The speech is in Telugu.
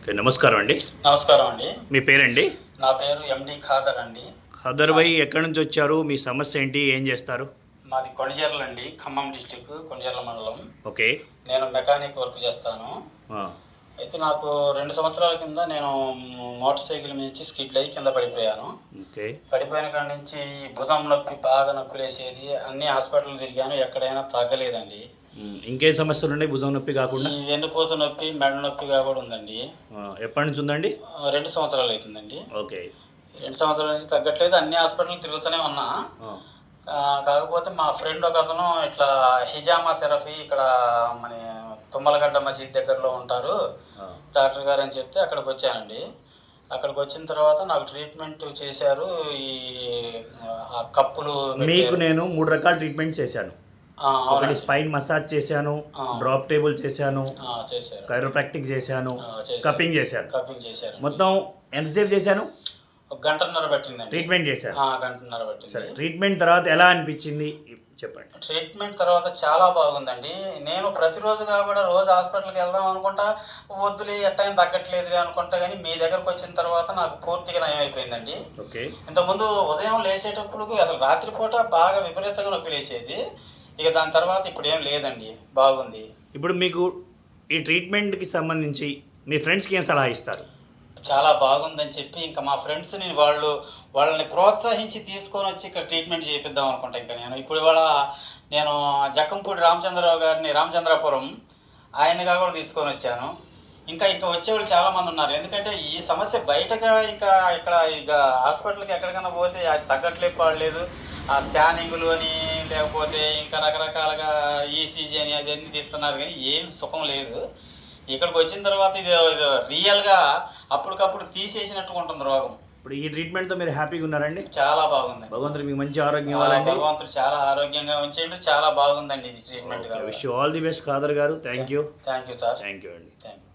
ఓకే, నమస్కారం అండి. నమస్కారం అండి. మీ పేరండి? నా పేరు ఎండి ఖాదర్ అండి. ఖాదర్ భాయ్, ఎక్కడి నుంచి వచ్చారు? మీ సమస్య ఏంటి? ఏం చేస్తారు? మాది కొణిజర్ల అండి, ఖమ్మం డిస్టిక్, కొణిజర్ల మండలం. ఓకే. నేను మెకానిక్ వర్క్ చేస్తాను. అయితే నాకు 2 సంవత్సరాల కింద నేను మోటార్ సైకిల్ మించి స్కిడ్ అయ్యి కింద పడిపోయాను. ఓకే. పడిపోయిన కాడి నుంచి భుజం నొప్పి బాగా నొప్పి లేసేది. అన్ని హాస్పిటల్ తిరిగాను, ఎక్కడైనా తగ్గలేదండి. ఇంకేం సమస్యలు ఉన్నాయి భుజం నొప్పి కాకుండా? ఈ వెన్నుపూస నొప్పి, మెడ నొప్పిగా కూడా ఉందండి. ఎప్పటి నుంచి ఉందండి? 2 సంవత్సరాలు అవుతుందండి. ఓకే. 2 సంవత్సరాల నుంచి తగ్గట్లేదు. అన్ని హాస్పిటల్ తిరుగుతూనే ఉన్నా. కాకపోతే మా ఫ్రెండ్ ఒక అతను ఇట్లా హిజామా థెరపీ ఇక్కడ మన తుమ్మలగడ్డ మసీద్ దగ్గరలో ఉంటారు డాక్టర్ గారు అని చెప్తే అక్కడికి వచ్చానండి. అక్కడికి వచ్చిన తర్వాత నాకు ట్రీట్మెంట్ చేశారు. ఈ కప్పులు మీకు నేను 3 రకాల ట్రీట్మెంట్ చేశాను. ఒకటి స్పైన్ మసాజ్ చేశాను, డ్రాప్ టేబుల్ చేశాను, కైరోప్రాక్టిక్ చేశాను, కప్పింగ్ చేశాను. మొత్తం ఎంతసేపు చేశాను? 1 గంటన్నర పట్టిందండి. ట్రీట్మెంట్ చేశాను. 1 గంటన్నర పట్టింది. సరే, ట్రీట్మెంట్ తర్వాత ఎలా అనిపించింది చెప్పండి. ట్రీట్మెంట్ తర్వాత చాలా బాగుందండి. నేను ప్రతిరోజుగా కూడా రోజు హాస్పిటల్కి వెళ్దాం అనుకుంటా, వద్దులే ఎట్టయినా తగ్గట్లేదు అనుకుంటా, కానీ మీ దగ్గరకు వచ్చిన తర్వాత నాకు పూర్తిగా నయం అయిపోయిందండి. ఓకే. ఇంతకుముందు ఉదయం లేచేటప్పుడు అసలు రాత్రిపూట బాగా విపరీతంగా నొప్పి లేచేది. ఇక దాని తర్వాత ఇప్పుడు ఏం లేదండి, బాగుంది. ఇప్పుడు మీకు ఈ ట్రీట్మెంట్కి సంబంధించి మీ ఫ్రెండ్స్కి ఏం సలహా ఇస్తారు? చాలా బాగుందని చెప్పి ఇంకా మా ఫ్రెండ్స్ని వాళ్ళని ప్రోత్సహించి తీసుకొని వచ్చి ఇక్కడ ట్రీట్మెంట్ చేయిద్దాం అనుకుంటా. ఇంకా ఇప్పుడు ఇవాళ నేను జక్కంపూడి రామచంద్రరావు గారిని, రామచంద్రాపురం ఆయనగా కూడా తీసుకొని వచ్చాను. ఇంకా వచ్చేవాళ్ళు చాలామంది ఉన్నారు. ఎందుకంటే ఈ సమస్య బయటగా ఇక్కడ హాస్పిటల్కి ఎక్కడికైనా పోతే అది తగ్గట్లేదు. ఆ స్కానింగ్లు అని, లేకపోతే ఇంకా రకరకాలుగా ఈసీజీ అని అదన్నీ తీస్తున్నారు, కానీ ఏం సుఖం లేదు. ఇక్కడికి వచ్చిన తర్వాత ఇది రియల్గా అప్పటికప్పుడు తీసేసినట్టుగా ఉంటుంది రోగం. ఇప్పుడు ఈ ట్రీట్మెంట్తో మీరు హ్యాపీగా ఉన్నారండి? చాలా బాగుంది. భగవంతుడు మీకు మంచి ఆరోగ్యం ఇవ్వాలండి. భగవంతుడు చాలా ఆరోగ్యంగా ఉంచేయండి. చాలా బాగుందండి ఇది treatment. Wish you all the best Khader గారు. Thank you sir. Thank you అండి. Thank you.